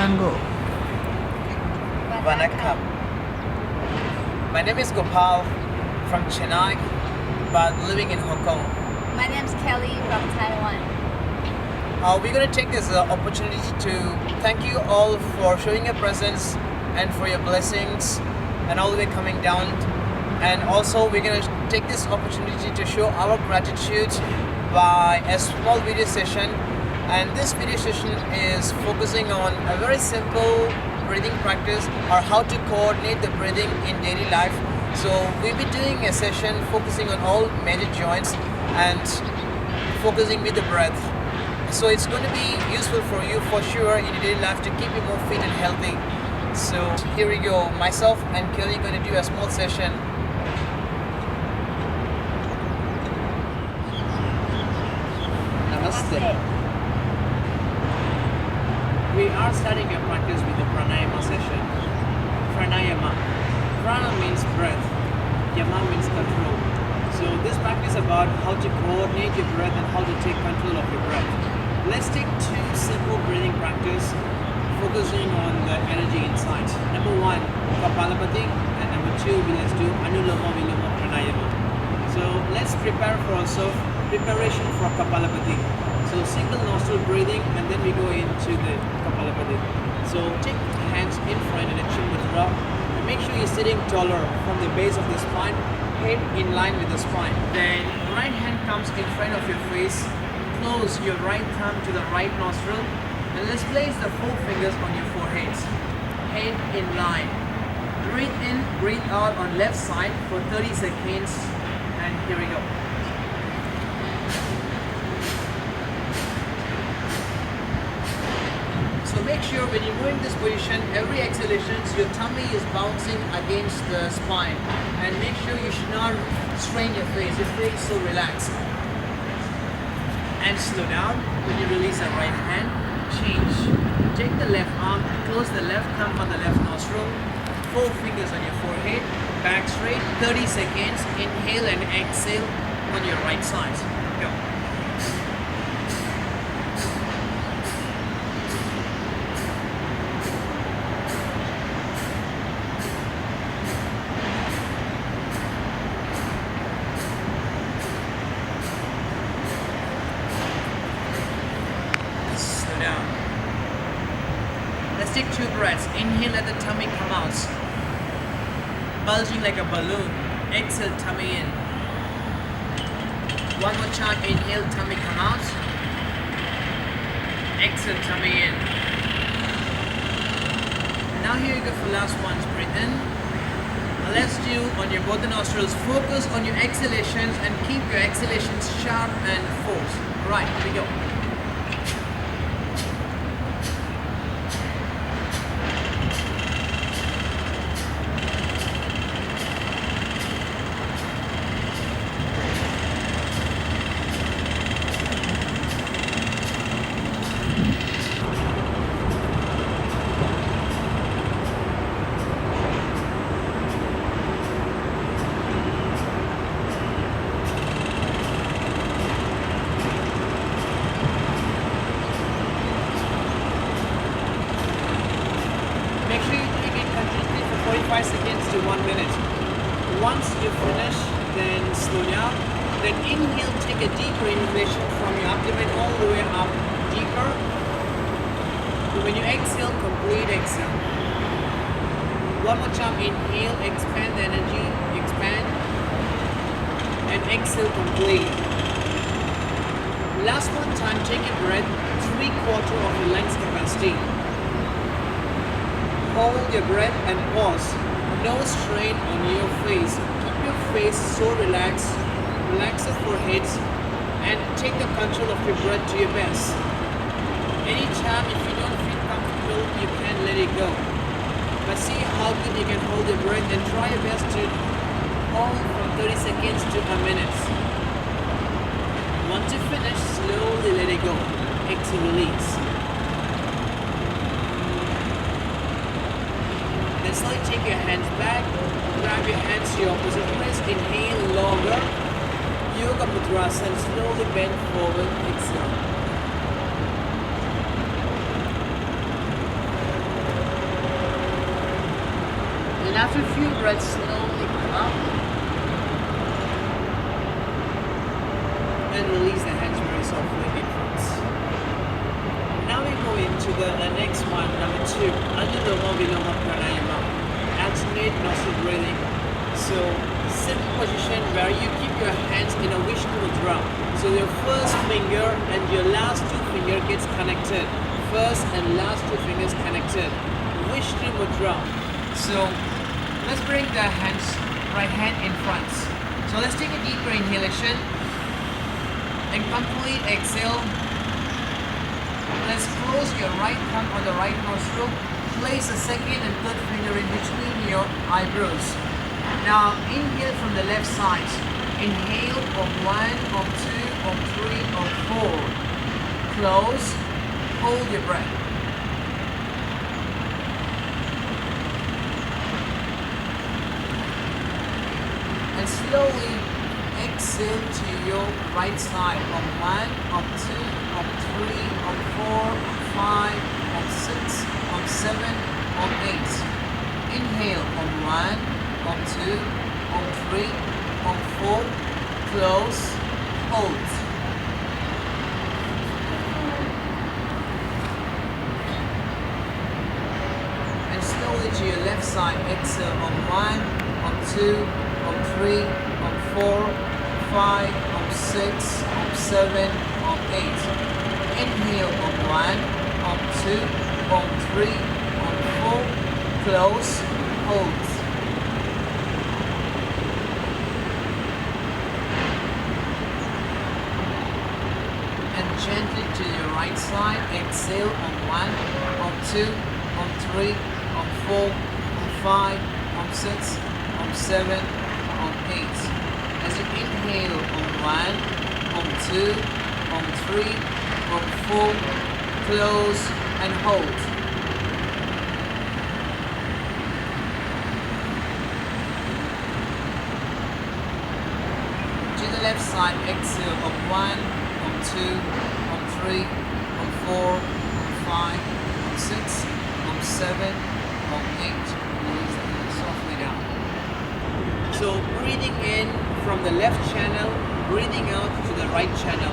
And go. Vanakkam. My name is Gopal from Chennai, but living in Hong Kong. My name's Kelly from Taiwan. We're going to take this opportunity to thank you all for showing your presence and for your blessings and all the way coming down. And also we're going to take this opportunity to show our gratitude by a small video session. And this video session is focusing on a very simple breathing practice or how to coordinate the breathing in daily life. So we'll be doing a session focusing on all major joints and focusing with the breath. So it's going to be useful for you for sure in your daily life to keep you more fit and healthy. So here we go. Myself and Kelly are going to do a small session. Namaste. We are starting a practice with the pranayama session. Pranayama. Prana means breath. Yama means control. So this practice is about how to coordinate your breath and how to take control of your breath. Let's take two simple breathing practice focusing on the energy inside. Number one, Kapalabhati, and number two, let's do Anuloma Viloma Pranayama. So let's prepare for ourselves, preparation for Kapalabhati. So single nostril breathing and then we go into the Kapalabhati. So take hands in front and chin mudra. And make sure you're sitting taller from the base of the spine, head in line with the spine. Then right hand comes in front of your face. Close your right thumb to the right nostril and let's place the four fingers on your foreheads. Head in line. Breathe in, breathe out on left side for 30 seconds and here we go. So make sure when you're moving this position, every exhalation, your tummy is bouncing against the spine and make sure you should not strain your face. Your face is so relaxed. And slow down. When you release the right hand, change. Take the left arm, close the left thumb on the left nostril, four fingers on your forehead, back straight, 30 seconds, inhale and exhale on your right side. Go. Down. Let's take two breaths. Inhale, let the tummy come out. Bulging like a balloon. Exhale, tummy in. One more time. Inhale, tummy come out. Exhale, tummy in. Now here you go for last ones. Breathe in. Now let's do on your both the nostrils. Focus on your exhalations and keep your exhalations sharp and forced. Alright, here we go. Make sure you keep it continuously for 45 seconds to 1 minute. Once you finish, then slow down. Then inhale, take a deeper inhalation from your abdomen all the way up deeper. When you exhale, complete exhale. One more time, inhale, expand the energy, expand. And exhale, complete. Last one time, take a breath, 3/4 of your lungs capacity. Hold your breath and pause. No strain on your face. Keep your face so relaxed. Relax the forehead and take the control of your breath to your best. Anytime if you don't feel comfortable, you can let it go. But see how good you can hold your breath and try your best to hold from 30 seconds to a minute. Once you finish, slowly let it go. Exhale, release. Then slowly take your hands back, grab your hands to your opposite wrist, inhale longer, yoga mudrasana, and slowly bend forward, exhale. Then after a few breaths, slowly come up. And release the hands very softly in front. Now we go into the next one, number 2, Anuloma Viloma Pranayama. Alternate nostril breathing. So, simple position where you keep your hands in a Vishnu Mudra. So your first finger and your last 2 fingers gets connected. First and last 2 fingers connected. Vishnu Mudra. So, let's bring the hands, right hand in front. So let's take a deeper inhalation. And complete exhale. Let's close your right thumb on the right nostril. Place the second and third finger in between your eyebrows. Now inhale from the left side. Inhale on 1, on 2, on 3, on 4. Close. Hold your breath. And slowly exhale to your right side on 1, on 2, on 3, on 4, on 5, on 6, on 7, on 8. Inhale on 1, on 2, on 3, on 4, close, hold. And slowly to your left side, exhale on 1, on 2, on 3, on 4, 5, on 6, on 7, on 8. Inhale on 1, on 2, on 3, on 4, close, hold. And gently to your right side, exhale on 1, on 2, on 3, on 4, on 5, on 6, on 7, on 8. As you inhale on 1, on 2, on 3, on 4, close and hold. To the left side, exhale on 1, on 2, on 3, on 4, on 5, on 6, on 7, on 8. Release the hands softly down. So breathing in from the left channel, breathing out to the right channel.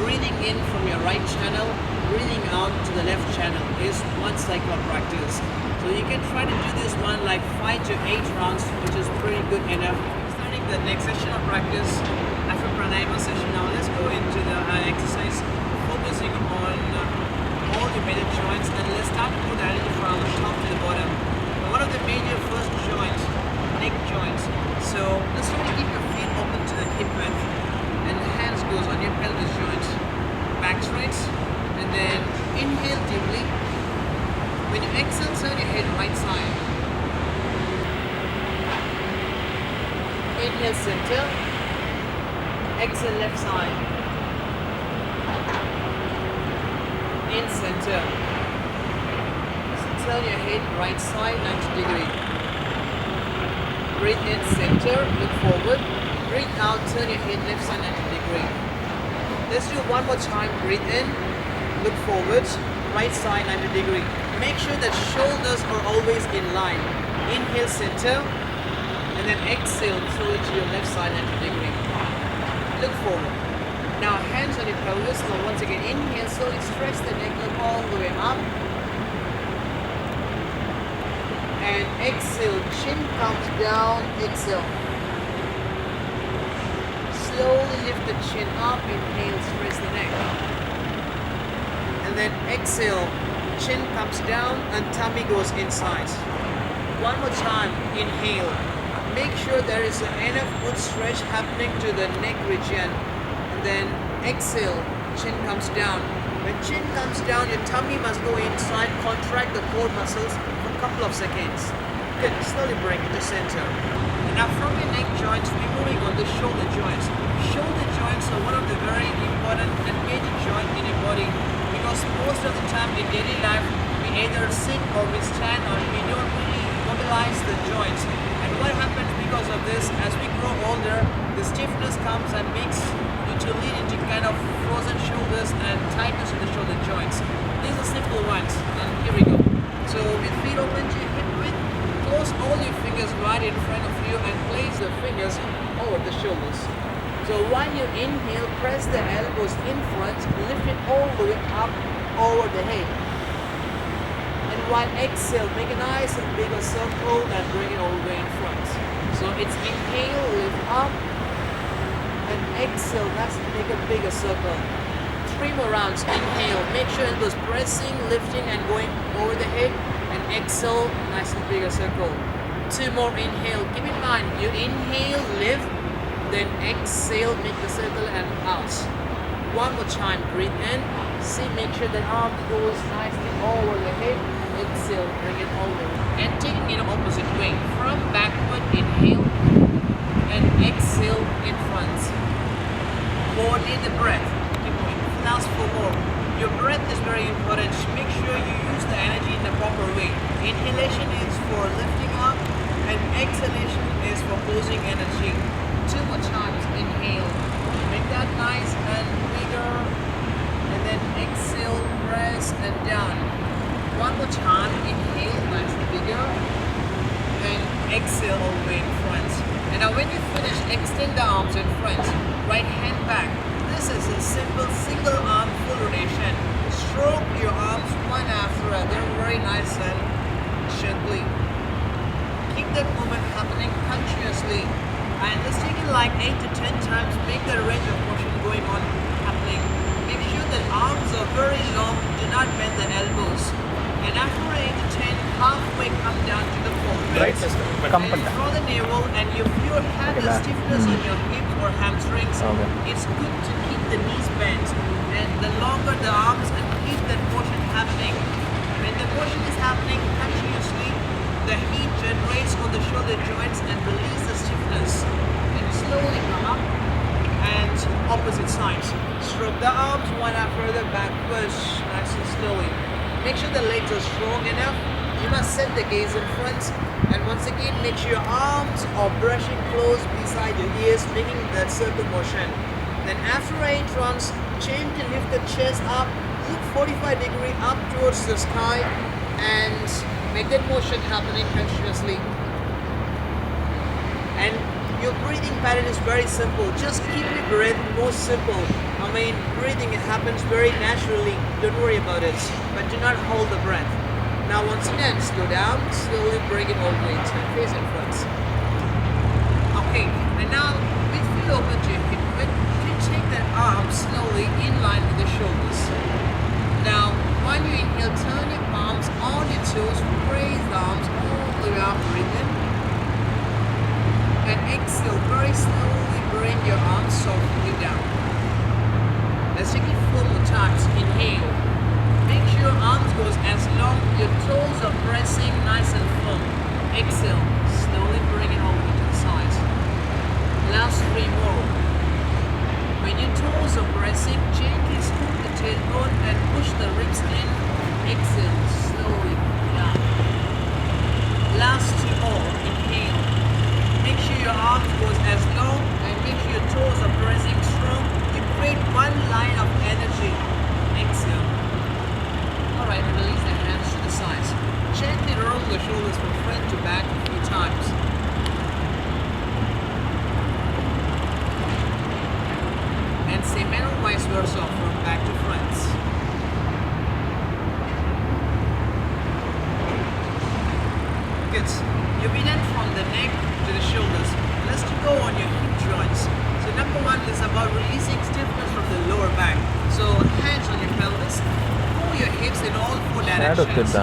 Breathing in from your right channel, breathing out to the left channel is one cycle of practice. So you can try to do this one like 5 to 8 rounds, which is pretty good enough. Starting the next session of practice after pranayama session. Now let's go into the exercise focusing on all the major joints, and let's start with energy from the top to the bottom. One of the major first joints, neck joints. So let's try to keep your feet open to the hip width, and the hands goes on your pelvis joints, back straight, and then inhale deeply. When you exhale, turn your head right side. Inhale center, exhale left side. In center. So turn your head right side 90 degree. Breathe in center, look forward. Breathe out, turn your head left side 90 degree. Let's do one more time. Breathe in, look forward, right side 90 degree. Make sure that shoulders are always in line. Inhale center, and then exhale slowly to your left side 90 degree. Look forward. Now hands on your pelvis. Now once again, inhale, slowly stretch the neck, look all the way up. And exhale, chin comes down, exhale. Slowly lift the chin up, inhale, stretch the neck. And then exhale, chin comes down and tummy goes inside. One more time, inhale. Make sure there is enough good stretch happening to the neck region. And then exhale, chin comes down. When chin comes down, your tummy must go inside, contract the core muscles for a couple of seconds. Good, slowly bring it to center. And now from your neck joints, we're moving on the shoulder joints. Shoulder joints are one of the very important and major joints in your body, because most of the time in daily life, we either sit or we stand, or we don't really mobilize the joints. And what happens because of this, as we grow older, the stiffness comes and makes it to lead into kind of frozen shoulders and tightness in the shoulder joints. These are simple ones, and here we go. So with feet open to your hip width, close all your fingers in front of you and place the fingers over the shoulders. So while you inhale, press the elbows in front, lift it all the way up over the head. And while exhale, make a nice and bigger circle and bring it all the way in front. So it's inhale, lift up, and exhale, let's make a bigger circle. 3 more rounds. Inhale, make sure it was pressing, lifting and going over the head, and exhale, nice and bigger circle. 2 more. Inhale, keep in mind you inhale, lift, then exhale, make the circle and out. 1 more time. Breathe in, see, make sure the arm goes nicely over the head. Exhale, bring it all the way, and taking it opposite way from backward. Inhale and exhale in front. Coordinate the breath. Keep going. Last 4 more. Your breath is very important. Make sure you use the energy in the proper way. Inhalation is for lifting up, and exhalation is for posing energy. 2 more times. Inhale, make that nice and bigger, and then exhale, press and down. 1 more time. Inhale, nice and bigger, and exhale all the way in front. And now when you finish, extend the arms in front, right hand back. This is a simple single arm full rotation. Stroke your arms one after another, very nice and gently. Keep that movement happening continuously, and just take it like 8 to 10 times. Make the range of motion going on happening. Make sure that arms are very long, do not bend the elbows. And after 8 to 10, halfway come down to the forehead. And draw the navel, and if you have the stiffness in your hips or hamstrings, it's good to keep the knees bent. And the longer the arms, and keep that motion happening. When the motion is happening continuously, the heat generates on the shoulder joints and release the stiffness. And slowly come up and opposite sides. Stroke the arms one after the back push, nice and slowly. Make sure the legs are strong enough. You must set the gaze in front, and once again make sure your arms are brushing close beside your ears, making that circle motion. Then after 8 rounds, gently lift the chest up, look 45 degrees up towards the sky, and make that motion happening continuously. And your breathing pattern is very simple. Just keep your breath more simple. I mean, breathing happens very naturally. Don't worry about it. But do not hold the breath. Now once again, slow down, slowly bring it all the way to face in front. Okay, and now with feet open to your hip width, you take that arm slowly in line with the shoulders. Now, when you inhale, turn your palms on your toes, raise the arms all the way up, breathe in. And exhale, very slowly bring your arms softly down. Let's take it 4 more times. Inhale. Make sure your arms goes as long, your toes are pressing nice and firm. Exhale. Slowly bring it over to the side. Last 3 more. When your toes are pressing, gently scoop the tailbone and push the ribs in. Exhale. Slowly down. Last 2 more. Inhale. Make sure your arms goes as long, and make sure your toes are pressing strong. You create 1 line of energy. Exhale. Alright, release the hands to the sides. Gently roll the shoulders from front to back a few times. And same and vice versa from back to front. Good. You'll be done from the neck to the shoulders. Let's go on your hip joints. So number 1 is about releasing stiffness from the lower back. So hands on your pelvis, pull your hips in all 4 directions.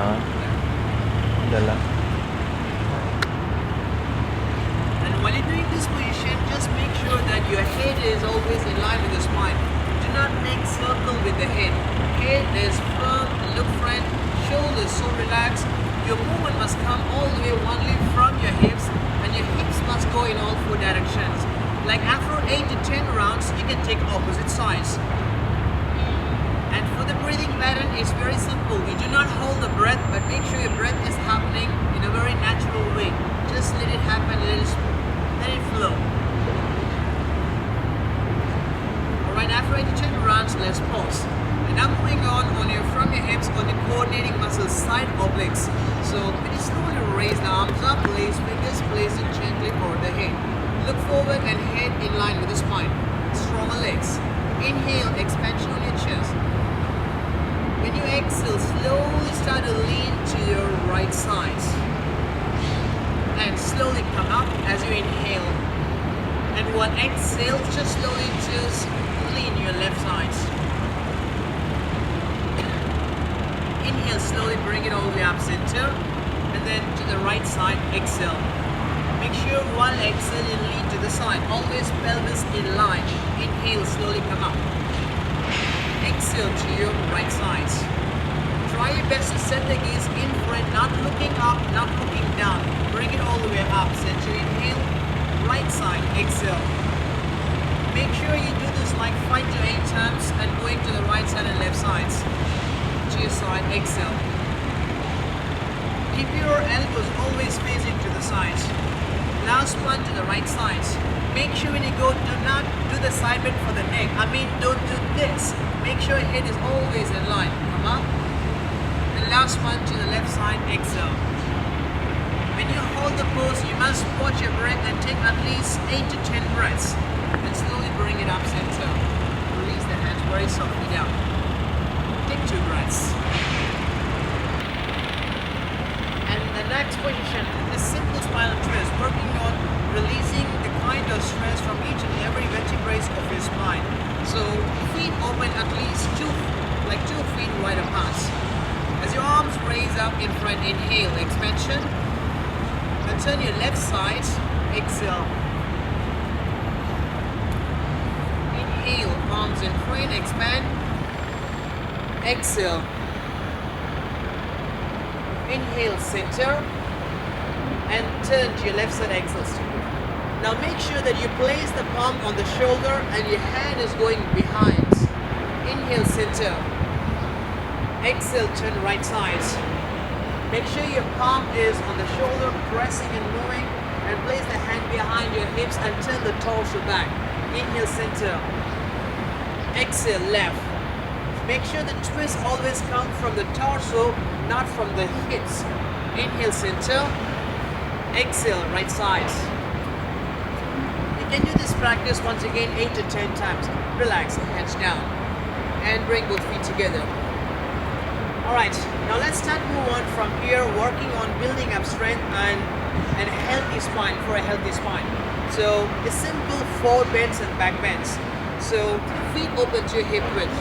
And while you're doing this position, just make sure that your head is always in line with the spine. Do not make circle with the head. Head is firm, look front, shoulders so relaxed. Your movement must come all the way only from your hips, and your hips must go in all 4 directions. Like after 8 to 10 rounds, you can take opposite sides. And for the breathing pattern, it's very simple. You do not hold the breath, but make sure your breath is happening in a very natural way. Just let it happen, let it flow. Alright, after 8 to 10 rounds, let's pause. And now moving on from your hips on the coordinating muscles, side obliques. So pretty slowly raise the arms up, place fingers, place it gently over the head. Look forward and head in line with the spine. Stronger legs. Inhale, expansion on your chest. When you exhale, slowly start to lean to your right side. And slowly come up as you inhale. And when exhale, just slowly just lean your left side. Inhale, slowly bring it all the way up center. And then to the right side, exhale. Make sure while exhale you lean to the side. Always pelvis in line. Inhale, slowly come up. Exhale to your right side. Try your best to set the gaze in front, not looking up, not looking down. Bring it all the way up. Center, inhale. Right side, exhale. Make sure you do this like 5 to 8 times and going to the right side and left sides. To your side, exhale. Keep your elbows always facing to the sides. Last one to the right side. Make sure when you go, do not do the side bend for the neck. Don't do this. Make sure your head is always in line. Come up. And last one to the left side, exhale. When you hold the pose, you must watch your breath and take at least 8 to 10 breaths. And slowly bring it up center. Release the hands very softly down. Take 2 breaths. And the next position is simple spinal twist, working on releasing the kind of stress from each and every vertebrae of your spine. So feet open at least 2 feet wide apart. As your arms raise up in front, inhale, expansion. And turn your left side, exhale. Inhale, arms in front, expand. Exhale. Inhale, center. And turn to your left side, exhale. Now make sure that you place the palm on the shoulder and your hand is going behind. Inhale, center. Exhale, turn right side. Make sure your palm is on the shoulder, pressing and moving, and place the hand behind your hips and turn the torso back. Inhale, center. Exhale, left. Make sure the twist always comes from the torso, not from the hips. Inhale, center. Exhale, right side. You can do this practice once again 8 to 10 times. Relax, hands down. And bring both feet together. Alright, now let's start move on from here, working on building up strength and a healthy spine, for a healthy spine. So, a simple 4 bends and back bends. So, feet open to your hip width.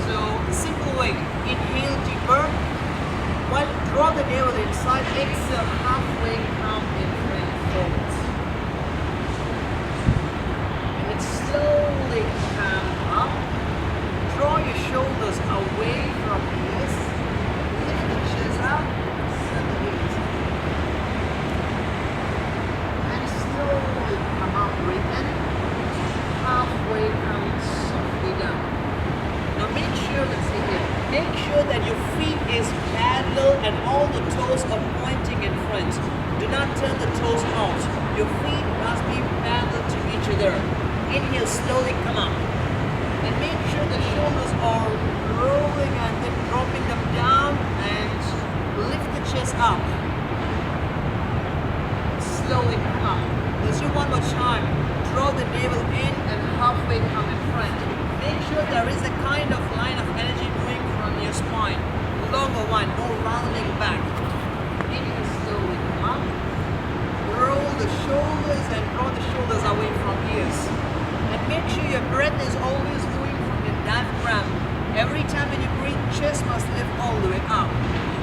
So, simple way, inhale deeper, while draw the navel inside, exhale halfway, come in front forwards. And then slowly come up. Draw your shoulders away from the ears. Lift the chest up. Set the knees. And slowly come up. Breathe in. Halfway come softly down. Now make sure, let's see here. Make sure that your feet is parallel and all the toes are pointing in front. Do not turn the toes out. Your feet must be parallel to each other. Inhale, slowly come up. And make sure the shoulders are rolling and then dropping them down and lift the chest up. Slowly come up. Let's do one more time. Draw the navel in and halfway come in front. Make sure there is a kind of line of energy moving from your spine. Longer one, no rounding back. Inhale, slowly come up. Roll the shoulders and draw the shoulders away from ears. And make sure your breath is always flowing from your diaphragm. Every time when you breathe, chest must lift all the way up.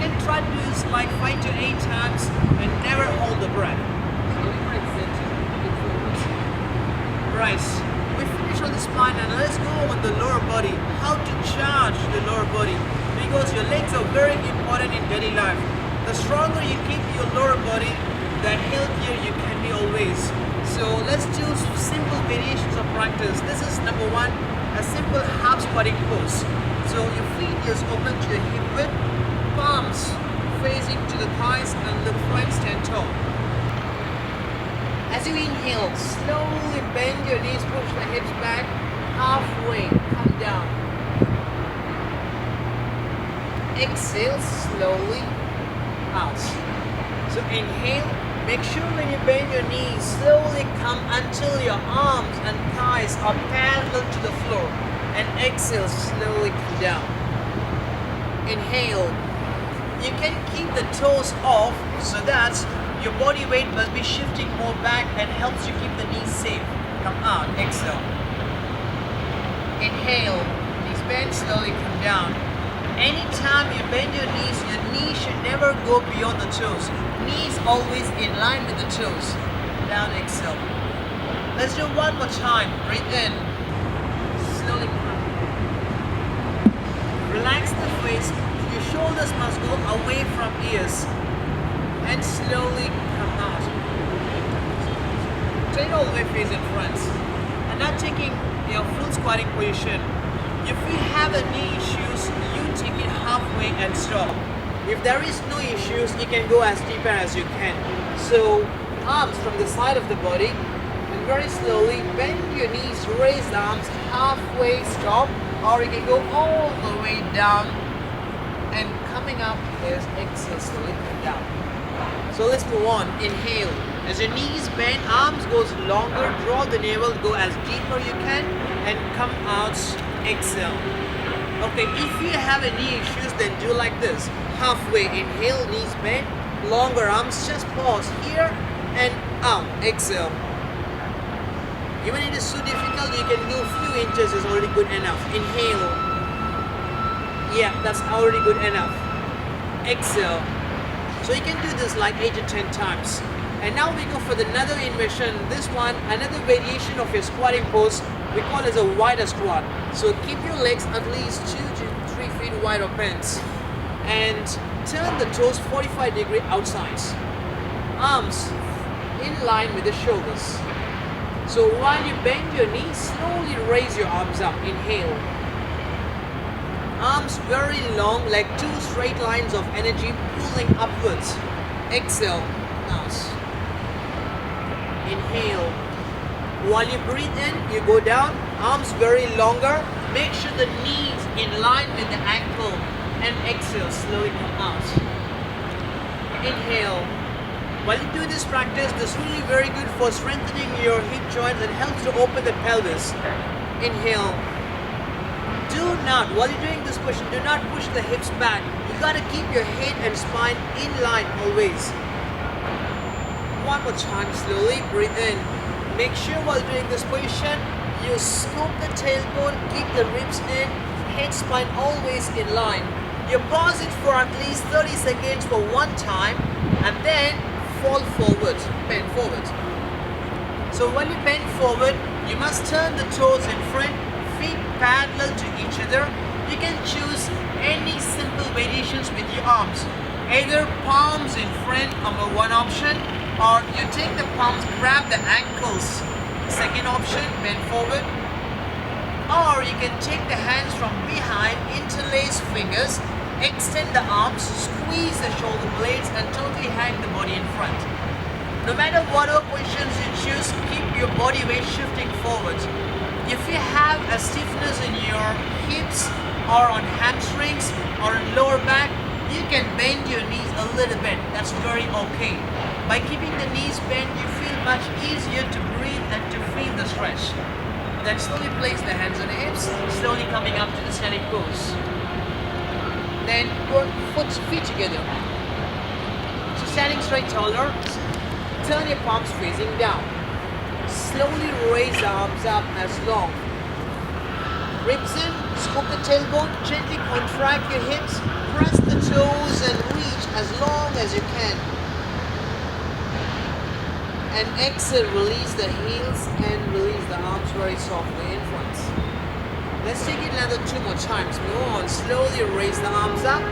You can try to do this like 5 to 8 times and never hold the breath. Slowly breathe, center, look forward. Right, we finished on the spine and let's go on the lower body. How to charge the lower body. Because your legs are very important in daily life. The stronger you keep your lower body, the healthier you can be always. So let's do simple variations of practice. This is number 1, a simple half squatting pose. So your feet is open to your hip width, palms facing to the thighs and the front, stand tall. As you inhale, slowly bend your knees, push the hips back, halfway, come down. exhale slowly out. So inhale, make sure when you bend your knees, slowly come until your arms and thighs are parallel to the floor. And exhale, slowly come down. Inhale. You can keep the toes off so that your body weight must be shifting more back and helps you keep the knees safe. Come out, exhale. Inhale, knees bend, slowly come down. Anytime you bend your knees should never go beyond the toes. Knees always in line with the toes. Down, exhale. Let's do one more time. Breathe in. Slowly come out. Relax the face. Your shoulders must go away from ears. And slowly come out. Turn all the way face in front. And now taking your full squatting position. If you have any issues, you take it halfway and stop. If there is no issues, you can go as deeper as you can. So arms from the side of the body and very slowly bend your knees, raise the arms halfway, stop, or you can go all the way down and coming up is exhale, slowly come down. So let's move on. Inhale. As your knees bend, arms goes longer, draw the navel, go as deeper you can and come out, exhale. Okay, if you have any issues, then do like this. Halfway, inhale, knees bend, longer arms, just pause here and out, exhale. Even if it is so difficult, you can do a few inches, is already good enough. Inhale. Yeah, that's already good enough. Exhale. So you can do this like 8 to 10 times. And now we go for another inversion. This one, another variation of your squatting pose, we call it as a wider squat. So keep your legs at least 2 to 3 feet wide open. And turn the toes 45-degree outside. Arms in line with the shoulders. So while you bend your knees, slowly raise your arms up. Inhale. Arms very long, like 2 straight lines of energy pulling upwards. Exhale. Out. Inhale. While you breathe in, you go down. Arms very longer. Make sure the knees in line with the ankle. And exhale, slowly come out. Inhale. While you do this practice, this is really very good for strengthening your hip joints and helps to open the pelvis. Inhale. Do not, while you're doing this position, do not push the hips back. You gotta keep your head and spine in line always. One more time, slowly breathe in. Make sure while doing this position, you scoop the tailbone, keep the ribs in, head spine always in line. You pause it for at least 30 seconds for one time and then fall forward, bend forward. So when you bend forward, you must turn the toes in front, feet parallel to each other. You can choose any simple variations with your arms. Either palms in front, number one option, or you take the palms, grab the ankles. Second option, bend forward. Or you can take the hands from behind, interlace fingers, extend the arms, squeeze the shoulder blades and totally hang the body in front. No matter what positions you choose, keep your body weight shifting forward. If you have a stiffness in your hips or on hamstrings or in lower back, you can bend your knees a little bit. That's very okay. By keeping the knees bent, you feel much easier to breathe and to feel the stretch. Then slowly place the hands on the hips, slowly coming up to the standing pose. Then put feet together. So standing straight taller, turn your palms facing down. Slowly raise the arms up as long. Ribs in, scoop the tailbone, gently contract your hips, press the toes and reach as long as you can. And exhale, release the heels and release the arms very softly in front. Let's take it another 2 more times. Move on, slowly raise the arms up.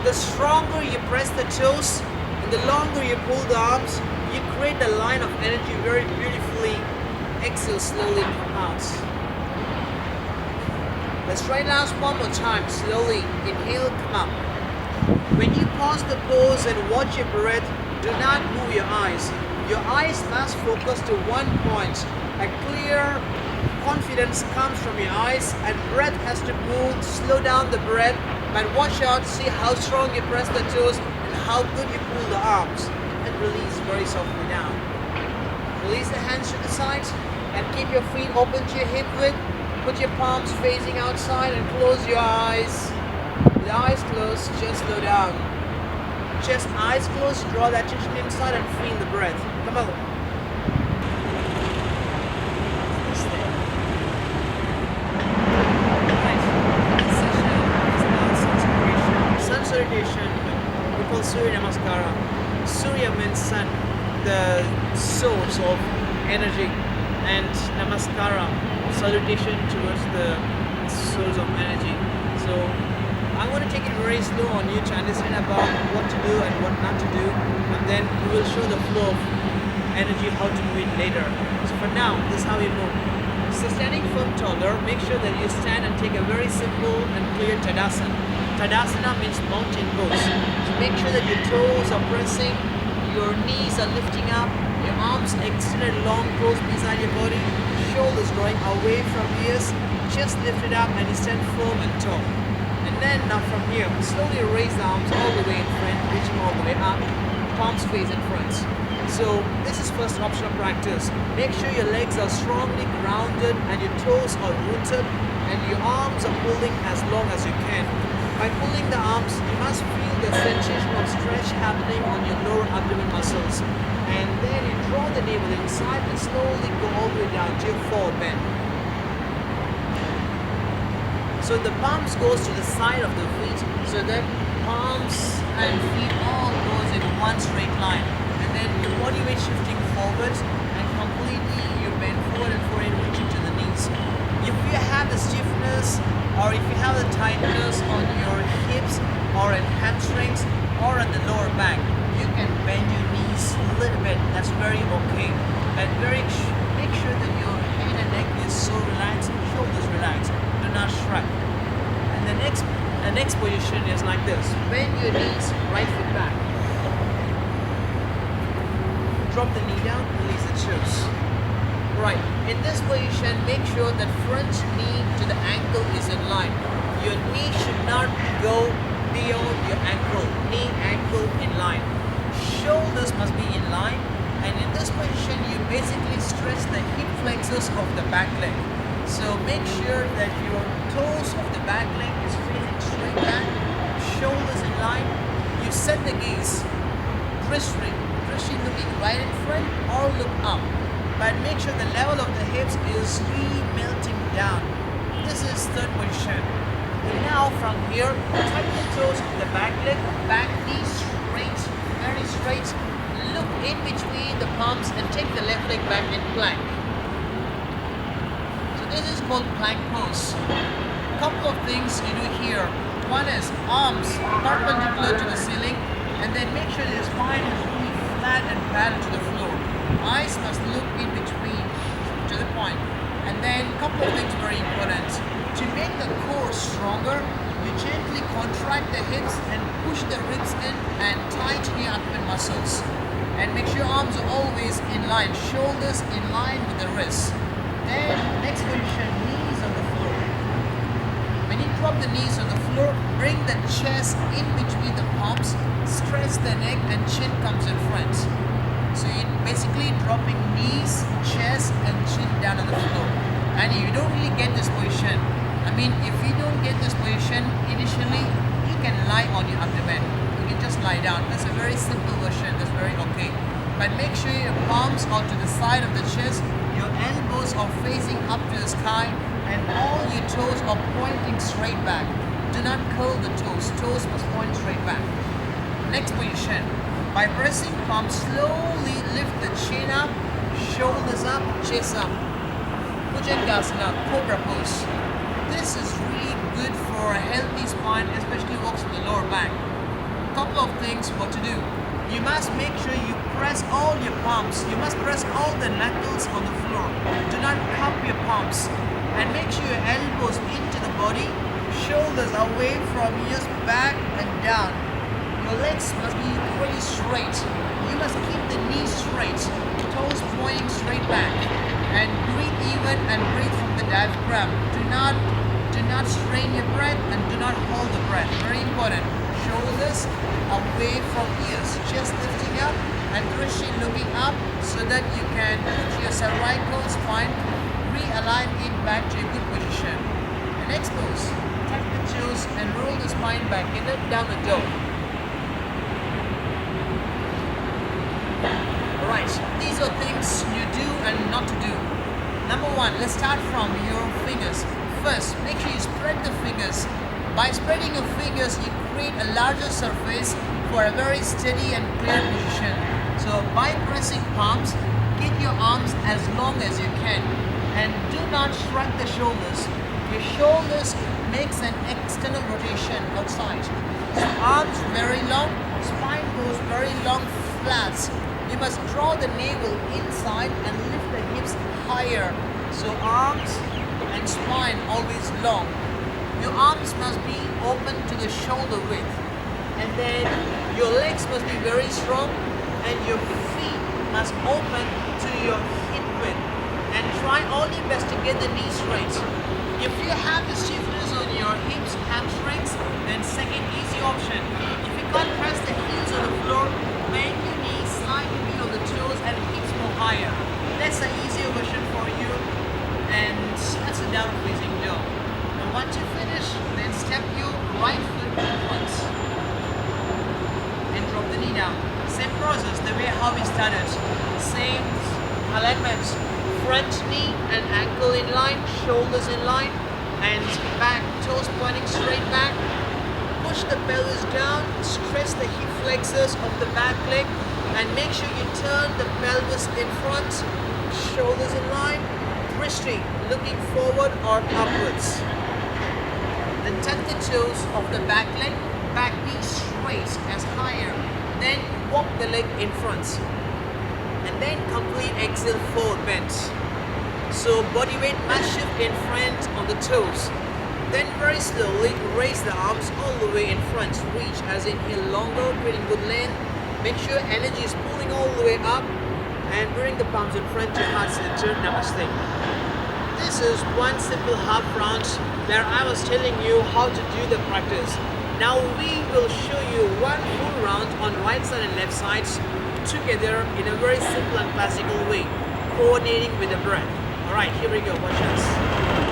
The stronger you press the toes and the longer you pull the arms, you create the line of energy very beautifully. Exhale, slowly come out. Let's try last one more time. Slowly inhale, come up. When you pause the pose and watch your breath, do not move your eyes. Your eyes must focus to one point. A clear confidence comes from your eyes and breath has to move. Slow down the breath But watch out, see how strong you press the toes and how good you pull the arms. And release very softly down. Release the hands to the sides and keep your feet open to your hip width. Put your palms facing outside and close your eyes. With eyes closed, just slow down. Just eyes closed, draw that attention inside and feel the breath. Come on. Sun salutation, we call Surya Namaskara. Surya means sun, the source of energy, and Namaskara, salutation towards the source of energy. So I want to take it very slow on you to understand about what to do and what not to do, and then we will show the flow of energy, how to do it later. So for now, this is how you move. So standing firm taller, make sure that you stand and take a very simple and clear Tadasana. Tadasana means mountain pose. So make sure that your toes are pressing, your knees are lifting up, your arms extended long close beside your body, shoulders drawing away from ears, chest lifted up and you stand firm and tall. And then now from here, slowly raise the arms all the way in front, reaching all the way up, palms face in front. So this is first option of practice. Make sure your legs are strongly grounded and your toes are rooted and your arms are pulling as long as you can. By pulling the arms, you must feel the sensation of stretch happening on your lower abdomen muscles. And then you draw the navel inside and slowly go all the way down to your forward bend. So the palms goes to the side of the feet, so that palms and feet all goes in one straight line. And then your body weight shifting forward and completely you bend forward and forward, reaching to the knees. If you have the stiffness or if you have the tightness on your hips or in hamstrings or on the lower back, you can bend your knees a little bit. That's very okay. And make sure that your head and neck is so relaxed, shoulders relaxed. Do not shrug. And the next position is like this. Bend your knees, right foot back. Drop the knee down, release the toes. Right, in this position, make sure that front knee to the ankle is in line. Your knee should not go beyond your ankle. Knee, ankle in line. Shoulders must be in line. And in this position, you basically stretch the hip flexors of the back leg. So make sure that your toes of the back leg is facing straight back, shoulders in line. You set the gaze, wrist looking right in front or look up. But make sure the level of the hips is really melting down. This is third position. And now from here, tighten the toes to the back leg, back knee straight, very straight. Look in between the palms and take the left leg back in plank. So this is called plank pose. Couple of things you do here. One is arms perpendicular to the ceiling, and then make sure your spine is really flat and parallel to the floor. Eyes must look in between to the point. And then a couple of things very important. To make the core stronger, you gently contract the hips and push the ribs in and tighten your abdomen muscles. And make sure your arms are always in line, shoulders in line with the wrists. Then next position, knees on the floor. When you drop the knees on the floor, bring the chest in between the palms, stretch the neck and chin comes in front. So you're basically dropping knees, chest and chin down on the floor. And you don't really get this position. If you don't get this position initially, you can lie on your abdomen. You can just lie down. That's a very simple version. That's very okay. But make sure your palms are to the side of the chest, your elbows are facing up to the sky, and all your toes are pointing straight back. Do not curl the toes. Toes must point straight back. Next position. By pressing palms, slowly lift the chin up, shoulders up, chest up. Bhujangasana, cobra pose. This is really good for a healthy spine, especially works on the lower back. Couple of things what to do. You must make sure you press all your palms. You must press all the knuckles on the floor. Do not cup your palms. And make sure your elbows into the body, shoulders away from ears, back and down. Your legs must be pretty straight. You must keep the knees straight, toes pointing straight back. And breathe even and breathe from the diaphragm. Do not strain your breath and do not hold the breath. Very important. Shoulders away from ears, just lifting up and drishti looking up so that you can put your cervical spine, realign it back to a good position. The next pose, tuck the toes and roll the spine back in and down the dog. Alright, these are things you do and not to do. Number one, let's start from your fingers. First, make sure you spread the fingers. By spreading your fingers, you create a larger surface for a very steady and clear position. So by pressing palms, keep your arms as long as you can and do not shrug the shoulders. Your shoulders makes an external rotation outside. So arms very long, spine goes very long, flat. You must draw the navel inside and lift the hips higher. So arms and spine always long. Your arms must be open to the shoulder width. And then your legs must be very strong and your feet must open to your hip width. And try all your best to get the knees straight. If you have the stiffness on your hips, hamstrings, then second easy option. If you can't press the heels on the floor, bend your knees slightly below the toes and hips more higher. That's an easier version for you, and that's a down facing dog. And once you finish, then step your right foot once and drop the knee down. Same process, the way how we started. Same alignments. Front knee and ankle in line, shoulders in line, and back, toes pointing straight back. Push the pelvis down, stretch the hip flexors of the back leg, and make sure you turn the pelvis in front, shoulders in line, drishti looking forward or upwards. Then tuck the toes of the back leg, back knee straight as higher. Then walk the leg in front. And then complete exhale forward bend. So body weight must shift in front on the toes. Then very slowly raise the arms all the way in front. Reach as inhale longer, creating good length. Make sure energy is pulling all the way up and bring the palms in front to heart center. Namaste. This is one simple half round where I was telling you how to do the practice. Now we will show you one full round on right side and left sides together in a very simple and classical way, coordinating with the breath. Alright, here we go, watch us.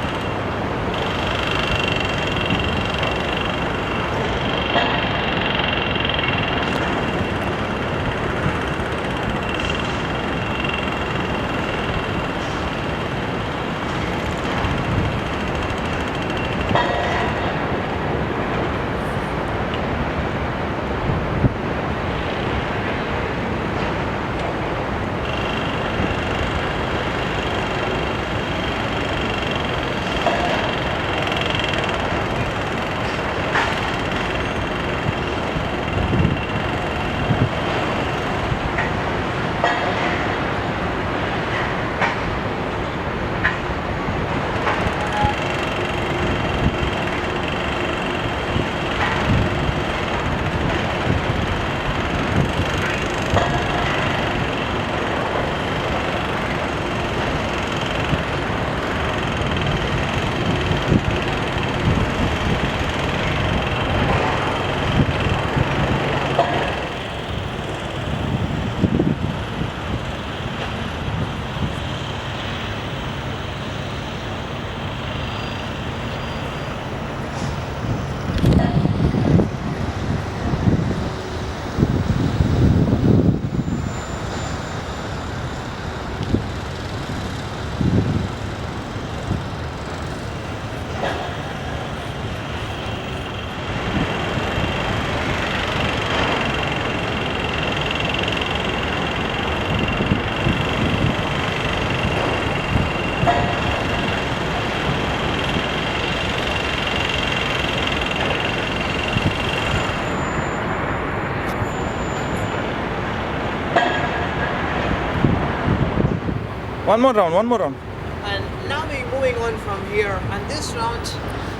One more round, one more round. And now we're moving on from here, and this round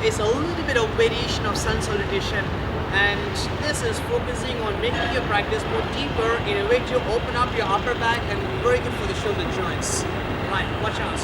is a little bit of variation of sun salutation, and this is focusing on making your practice more deeper in a way to open up your upper back and very good for the shoulder joints. Right, watch out.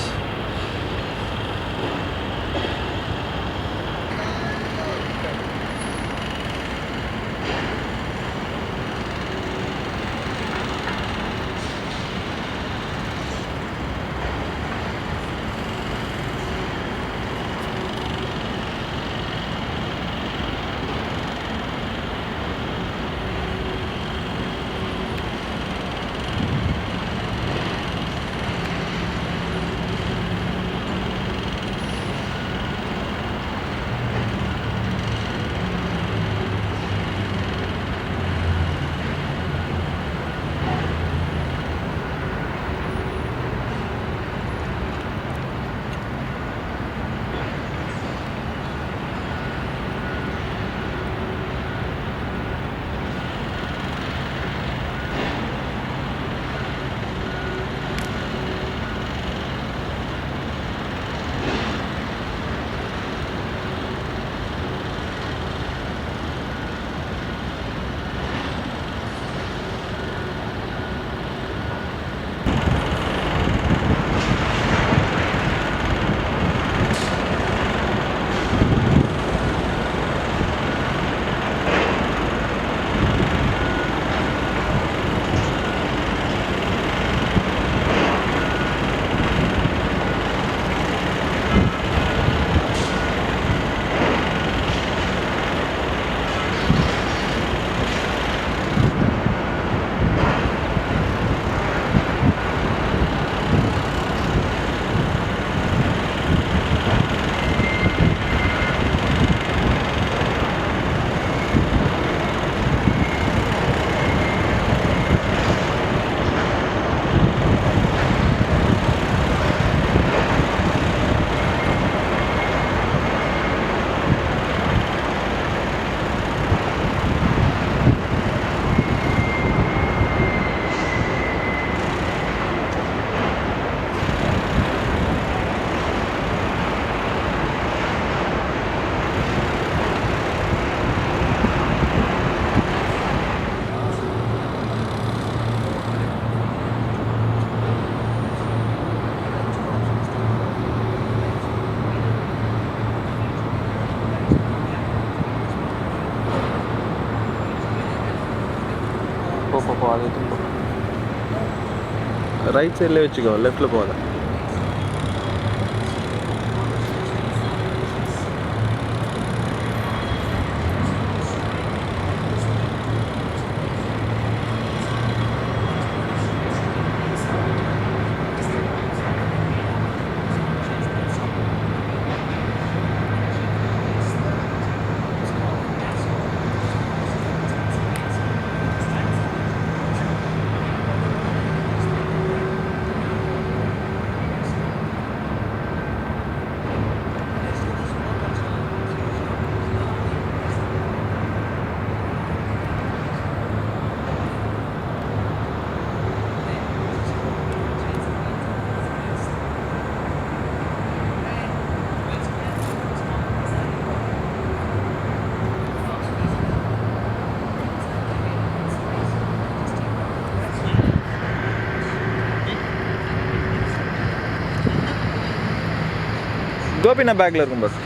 போ அதை போ. Right சைடில் வச்சுக்கோ, லெஃப்டில் போகாத. கோபினா பேக்கில் இருக்கும் bus.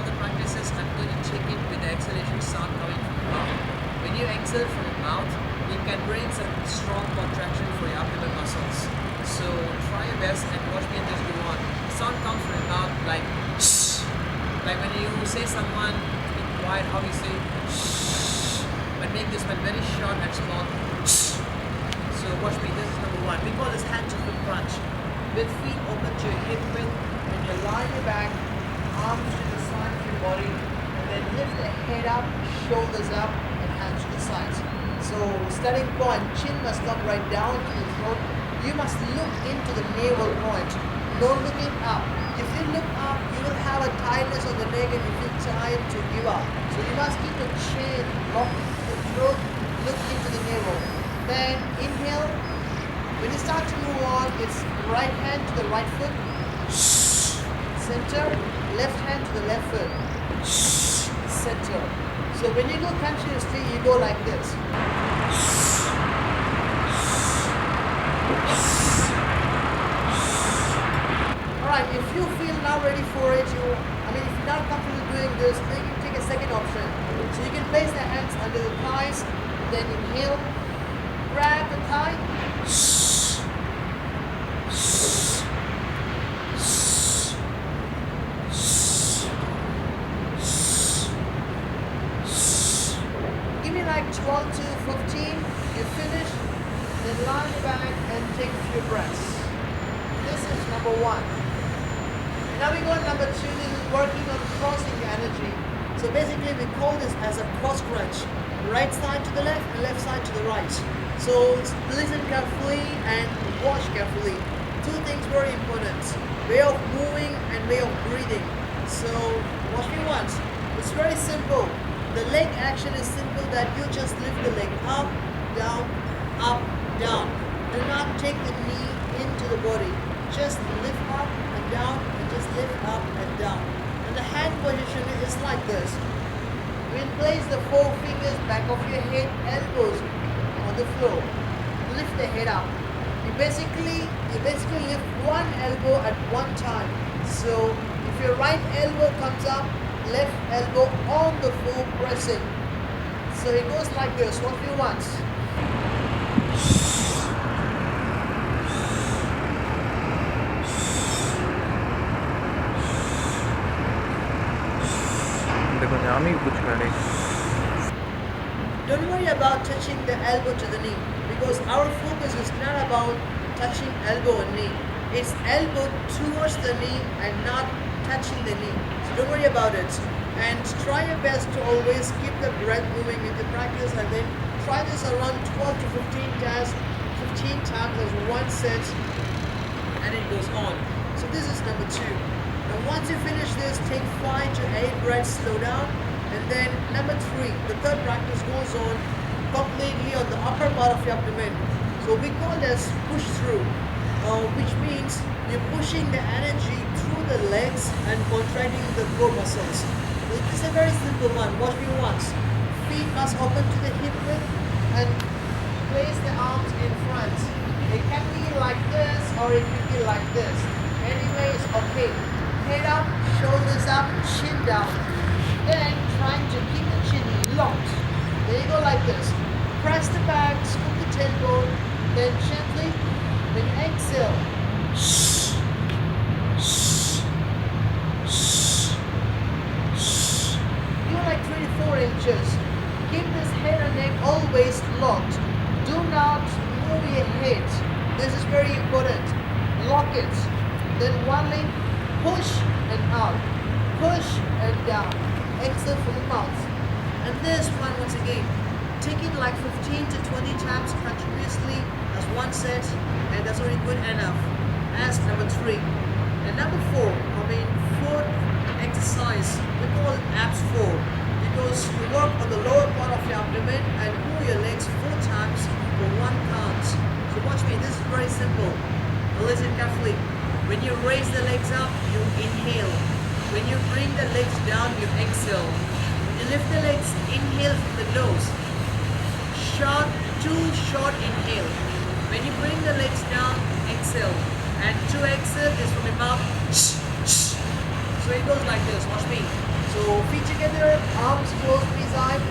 all the practices, I'm going to check in with the exhalation sound coming from the mouth. When you exhale from the mouth, you can bring some strong contraction for your abdomen muscles. So try your best and watch me and just go on. The sound comes from the mouth like shh. Like when you say someone be quiet, how you say shh. But make this one very short and small. Shh. So watch me, this is number one. We call this hand to foot crunch. With feet open to your hip width, when you lie your back, arms to the side of your body, and then lift the head up, shoulders up, and hands to the sides. So starting point, chin must come right down to the throat. You must look into the navel point, no looking up. If you look up, you will have a tightness on the neck and you feel tired to give up. So you must keep the chin locked into the throat, look into the navel. Then inhale. When you start to move on, it's right hand to the right foot, center, left hand to the left foot, center. So when you go continuously, you go like this. Alright, if you feel now ready for it, if you're not comfortable doing this, then you take a second option. So you can place the hands under the thighs, then inhale, grab the thigh, give me like 12 to 15, you finish, then lie on your back and take a few breaths. This is number one. Now we go on number two, this is working on crossing the energy. So basically we call this as a cross crunch. Right side to the left and left side to the right. So listen carefully and watch carefully. Two things very important. Way of moving and way of breathing. So watch me once. It's very simple. The leg action is simple that you just lift the leg up, down, up, down. Do not take the knee into the body. Just lift up and down and just lift up and down. And the hand position is like this. We'll place the four fingers back of your head, elbows on the floor. Lift the head up. You basically lift one elbow at one time. So if your right elbow comes up, left elbow on the floor pressing. So it goes like this. What do you want? Don't worry about touching the elbow to the knee, because our focus is not about touching elbow and knee. It's elbow towards the knee and not touching the knee. So don't worry about it. And try your best to always keep the breath moving in the practice, and then try this around 12 to 15 times as one set, and it goes on. So this is number two. Now once you finish this, take 5 to 8 breaths, slow down. And then number three, the third practice goes on completely on the upper part of your abdomen. So we call this push through, which means you're pushing the energy through the legs and contracting the core muscles. This is a very simple one. Watch me once. Feet must open to the hip width and place the arms in front. It can be like this or it can be like this. Anyway, it's okay. Head up, shoulders up, chin down. Then trying to keep the chin locked. There you go like this. Press the back, scoop the tailbone, then gently, then exhale. You're like 3 to 4 inches. Keep this head and neck always locked. Do not move your head. This is very important. Lock it. Then one leg, push and out. Push and down. Exhale from the mouth. And this one once again, take it like 15 to 20 times continuously as one set, and that's already good enough. As number three. And number fourth exercise, we call it abs 4, because you work on the lower part of your abdomen and move your legs 4 times for 1 count. So watch me, this is very simple. Listen carefully. When you raise the legs up, you inhale. When you bring the legs down, you exhale. When you lift the legs, inhale from the nose. Short, 2 short inhale. When you bring the legs down, exhale. And 2 exhale is from your mouth. So it goes like this, watch me. So arms close beside,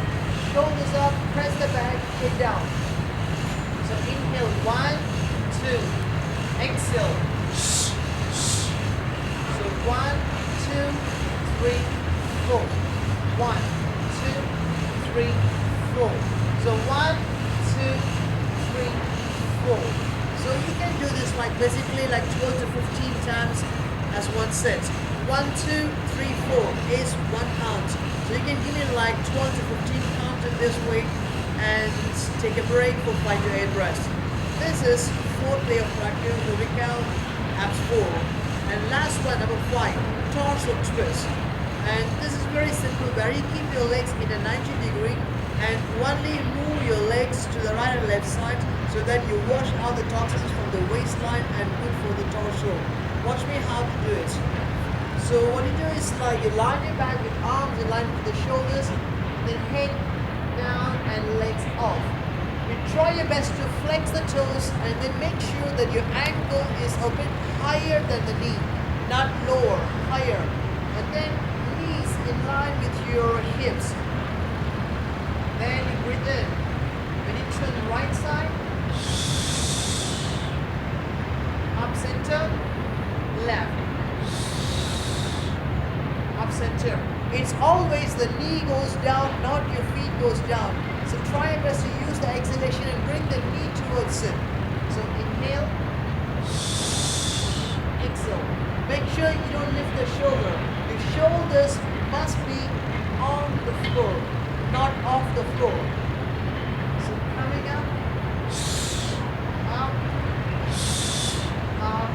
shoulders up, press the back, head down. So inhale, 1, 2, exhale. So 1, 2, 3, 4. 1, 2, 3, 4. So 1, 2, 3, 4. So you can do this like basically like 12 to 15 times as one set. 1, 2, 3, 4 is 1 count. So you can give it like 12 to 15 counts in this way and take a break for 5 to 8 breaths. This is 4th day of practice, so we count abs 4. And last one, number 5, torso twist. And this is very simple, where you keep your legs in a 90 degree and only move your legs to the right and left side so that you wash out the toxins from the waistline and good for the torso. Watch me how to do it. So what you do is like you line your back with arms in line with the shoulders, then head down and legs off. You try your best to flex the toes and then make sure that your ankle is a bit higher than the knee, not lower, higher. And then knees in line with your hips. Then you breathe in. When you turn the right side, up center, left. Up center. It's always the knee goes down, not your feet goes down. So try your best to use the exhalation and bring the knee towards it. So inhale, exhale. Make sure you don't lift the shoulder. The shoulders must be on the floor, not off the floor. So coming up, up, up,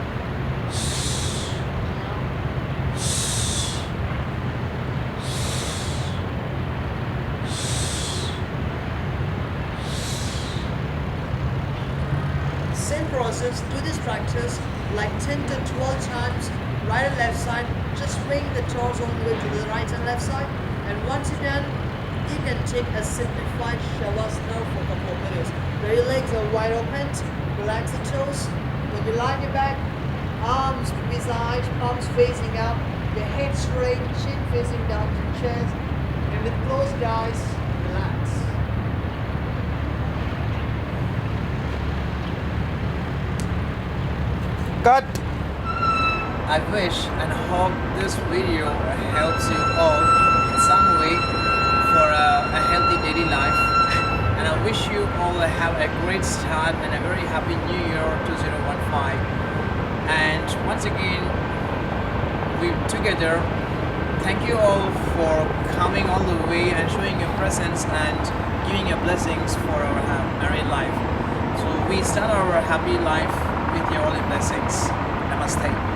same process, do this practice like 10 to 12 times, right and left side. Just swing the toes all the way to the right and left side. And once you're done, you can take a simplified shavasana for a couple of minutes. Where your legs are wide open, relax the toes. When you lie on your back, arms beside, palms facing up, your head straight, chin facing down to the chest. And with closed eyes, relax. Cut! I wish and hope this video helps you all in some way for a healthy daily life, and I wish you all have a great start and a very happy new year 2015. And once again, we together thank you all for coming all the way and showing your presence and giving your blessings for our married life. So we start our happy life with your all blessings. Namaste.